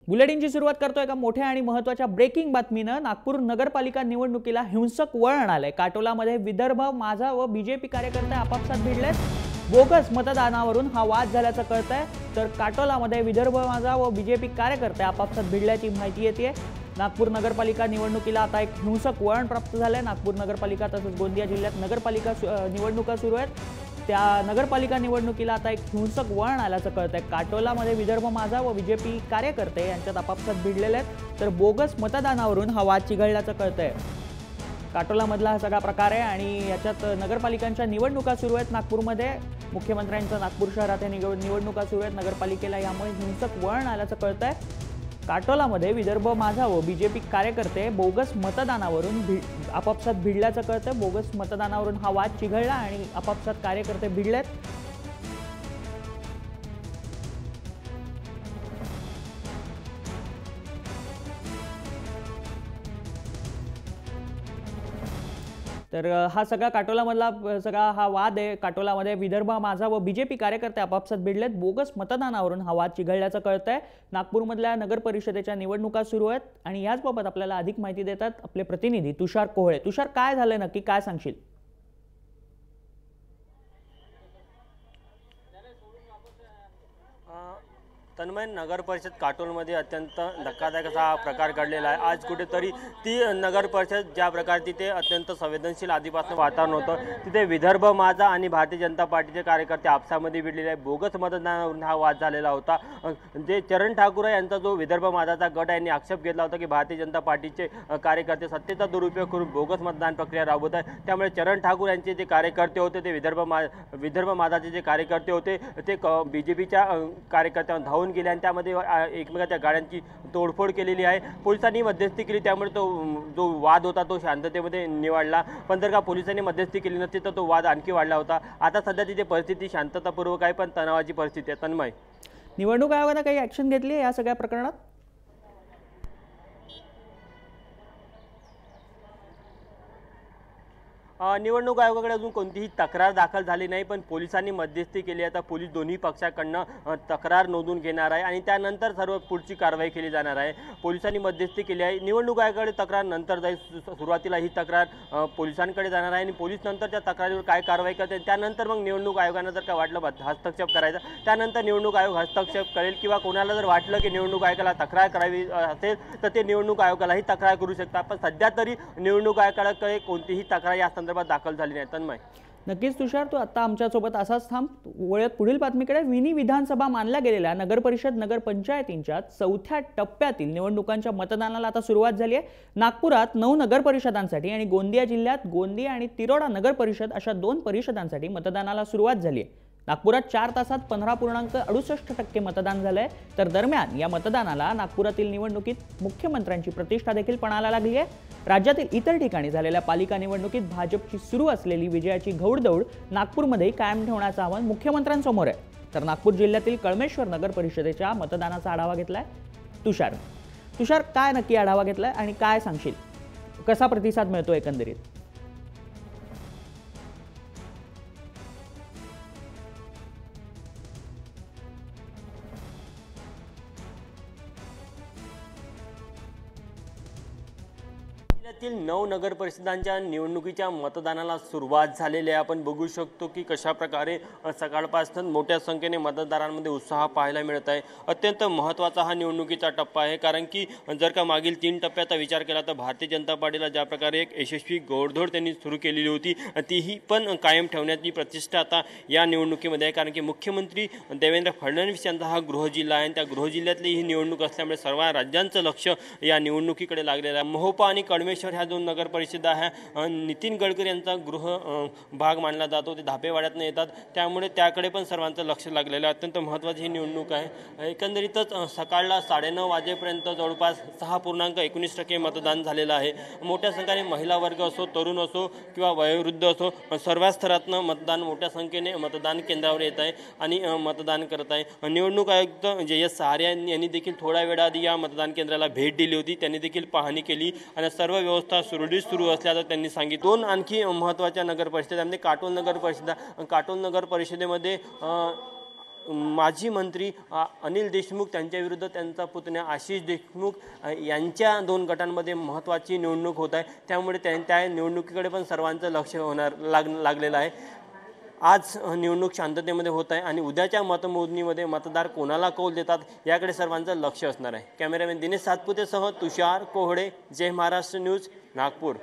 बुलेटिनची सुरुवात करतोय एका मोठ्या आणि महत्त्वाच्या ब्रेकिंग बातमीनं। नागपूर नगरपालिका निवडणुकीला हिंसक वळण आलंय। काटोलामध्ये विदर्भ माझा व बीजेपी कार्यकर्ते आपापसात भिडलेत। बोगस मतदानावरून हा वाद झाल्याचं कळतंय। तर काटोलामध्ये विदर्भ माझा व बीजेपी कार्यकर्ते आपापसात भिडल्याची माहिती येते। नागपूर नगरपालिका निवडणुकीला आता एक हिंसक वळण प्राप्त झालंय। नागपूर नगरपालिका तसंच गोंदिया जिल्ह्यात नगरपालिका निवडणुका सुरू आहेत। त्या नगरपालिका निवडणुकीला आता एक हिंसक वळण आल्याचं कळतंय। काटोलामध्ये विदर्भ माझा व बीजेपी कार्यकर्ते यांच्यात आपापसात भिडलेले आहेत। तर बोगस मतदानावरून हा वाद चिघळल्याचं कळतंय। काटोलामधला हा सगळा प्रकार आहे आणि याच्यात नगरपालिकांच्या निवडणुका सुरू आहेत। नागपूरमध्ये मुख्यमंत्र्यांच्या नागपूर शहरात निवडणुका सुरू आहेत नगरपालिकेला, यामुळे हिंसक वळण आल्याचं कळतंय। काटोलामध्ये विदर्भ माझा व बीजेपी कार्यकर्ते बोगस मतदानावरून आपापसात भिडल्याचं कळतंय। बोगस मतदानावरून हा वाद चिघळला आणि आपापसात कार्यकर्ते भिडलेत। तर हा सगळा काटोलामधला सगळा हा वाद आहे। काटोलामध्ये विदर्भ माझा व बीजेपी कार्यकर्ते आपापसात भिडलेत। बोगस मतदानावरून हा वाद चिघळल्याचं कळतंय। नागपूरमधल्या नगर परिषदेच्या निवडणुका सुरू आहेत आणि याचबाबत आपल्याला अधिक माहिती देतात आपले प्रतिनिधी तुषार कोहळे। तुषार, काय झालंय नक्की, काय सांगशील? तन्मय, नगर परिषद काटोलमध्ये अत्यंत धक्कादायक असा हा प्रकार घडलेला आहे। आज कुठेतरी ती नगर परिषद ज्या प्रकारे तिथे अत्यंत संवेदनशील आधीपासून वातावरण होतं, तिथे विदर्भ माझा आणि भारतीय जनता पार्टीचे कार्यकर्ते आपसामध्ये भिडलेले आहे। बोगस मतदानावरून हा वाद झालेला होता। जे चरण ठाकूर यांचा जो विदर्भ माझाचा गट यांनी आक्षेप घेतला होता की भारतीय जनता पार्टीचे कार्यकर्ते सत्तेचा दुरुपयोग करून बोगस मतदान प्रक्रिया राबवत आहे। त्यामुळे चरण ठाकूर यांचे जे कार्यकर्ते होते ते विदर्भ माझाचे जे कार्यकर्ते होते ते बीजेपीच्या कार्यकर्त्यांना धावून गेले आणि त्यामध्ये एकमेकांच्या गाड्यांची तोडफोड केलेली आहे। पोलिसांनी मध्यस्थी केली, त्यामुळे तो जो वाद होता तो शांततेमध्ये निवडला। पण जर का पोलिसांनी मध्यस्थी केली नसती तर तो वाद आणखी वाढला होता। आता सध्या तिथे परिस्थिती शांततापूर्वक आहे, पण तणावाची परिस्थिती आहे। तन्मय, निवडणूक आयोगाने काही ऍक्शन घेतली आहे या सगळ्या प्रकरणात? निवडणूक आयोगाकडे अजून कोणतीही तक्रार दाखल झाली नाही, पण पोलिसांनी मध्यस्थी केली आहे। आता पोलीस दोन्ही पक्षाकडनं तक्रार नोंदवून घेणार आहे आणि त्यानंतर सर्व पुढची कारवाई केली जाणार आहे। पोलिसांनी मध्यस्थी केली आहे। निवडणूक आयोगाकडे तक्रार नंतर जाईल। सुरुवातीला ही तक्रार पोलिसांकडे जाणार आहे आणि पोलीस नंतरच्या तक्रारीवर काय कारवाई करते त्यानंतर मग निवडणूक आयोगानं जर का वाटलं हस्तक्षेप करायचा त्यानंतर निवडणूक आयोग हस्तक्षेप करेल, किंवा कोणाला जर वाटलं की निवडणूक आयोगाला तक्रार करावी असेल तर ते निवडणूक आयोगालाही तक्रार करू शकतात। पण सध्या तरी निवडणूक आयोगाकडे कोणतीही तक्रार या संदर्भात दाखल झाली नाही। तन्मय, नक्कीच तुषार, तू आता आमच्यासोबत असाच थांब। वळत पुढील बातमीकडे। विनी विधानसभा मानल्या गेलेल्या नगरपरिषद नगरपंचायतींच्या चौथ्या टप्प्यातील निवडणुकांच्या मतदानाला आता सुरुवात झाली आहे। नागपुरात 9 नगरपरिषदांसाठी आणि गोंदिया जिल्ह्यात गोंदिया आणि तिरोडा नगरपरिषद अशा 2 परिषदांसाठी मतदानाला सुरुवात झाली आहे। नागपुरात 4 तासात 15.68% मतदान झालंय। तर दरम्यान या मतदानाला नागपुरातील निवडणुकीत मुख्यमंत्र्यांची प्रतिष्ठा देखील पणाला लागली आहे। राज्यातील इतर ठिकाणी झालेल्या पालिका निवडणुकीत भाजपची सुरू असलेली विजयाची घौडदौड नागपूरमध्ये कायम ठेवण्याचं आव्हान मुख्यमंत्र्यांसमोर आहे। तर नागपूर जिल्ह्यातील कळमेश्वर नगर परिषदेच्या मतदानाचा आढावा घेतलाय तुषार, काय नक्की आढावा घेतलाय आणि काय सांगशील, कसा प्रतिसाद मिळतो एकंदरीत? जिल्ह्यातील 9 नगर परिषदांच्या निवडणुकीच्या मतदानाला सुरुवात झालेली आहे। आपण बघू शकतो की कशा प्रकारे सकाळपासून मोठ्या संख्येने मतदारांमध्ये उत्साह पाहायला मिळत आहे। अत्यंत महत्त्वाचा हा निवडणुकीचा टप्पा आहे, कारण की जर का मागील 3 टप्प्याचा विचार केला तर भारतीय जनता पार्टीला ज्या प्रकारे एक यशस्वी घोडदौड त्यांनी सुरू केलेली होती तीही पण कायम ठेवण्याची प्रतिष्ठा आता या निवडणुकीमध्ये आहे। कारण की मुख्यमंत्री देवेंद्र फडणवीस यांचा हा गृहजिल्हा आहे आणि त्या गृहजिल्ह्यातली ही निवडणूक असल्यामुळे सर्व राज्यांचं लक्ष या निवडणुकीकडे लागलेलं आहे। मोहोपा आणि कळमेश्वर ह्या 2 नगर परिषदा ह्या नितीन गडकरी यांचा गृह भाग मानला जातो। ते धापेवाड्यातून येतात, त्यामुळे त्याकडे पण सर्वांचं लक्ष लागलेलं आहे। अत्यंत महत्त्वाची ही निवडणूक आहे। एकंदरीतच सकाळला 9:30 वाजेपर्यंत जवळपास 6.19% मतदान झालेलं आहे। मोठ्या संख्येने महिला वर्ग असो, तरुण असो किंवा वयोवृद्ध असो, सर्व स्तरातनं मतदान मोठ्या संख्येने मतदान केंद्रावर येत आहे आणि मतदान करत आहे। निवडणूक आयुक्त JS सहारे यांनी देखील थोड्या वेळाआधी या मतदान केंद्राला भेट दिली होती। त्यांनी देखील पाहणी केली आणि सर्व व्यवस्था सुरळीत सुरू असल्याचं त्यांनी सांगितलं। 2 आणखी महत्त्वाच्या नगर परिषदांमध्ये काटोल नगर परिषदेमध्ये माजी मंत्री अनिल देशमुख त्यांच्याविरुद्ध त्यांचा पुतण्या आशिष देशमुख यांच्या 2 गटांमध्ये महत्त्वाची निवडणूक होत आहे. त्यामुळे त्या निवडणुकीकडे पण सर्वांचं लक्ष लागलेलं आहे. आज निवडणूक शांततेमध्ये होत आहे आणि उद्याच्या मतमोजणीमध्ये मतदार कोणाला कौल देतात याकडे सर्वांचं लक्ष असणार आहे. कॅमेरामॅन दिनेश सातपुतेसह तुषार कोहडे, जय महाराष्ट्र न्यूज, नागपूर.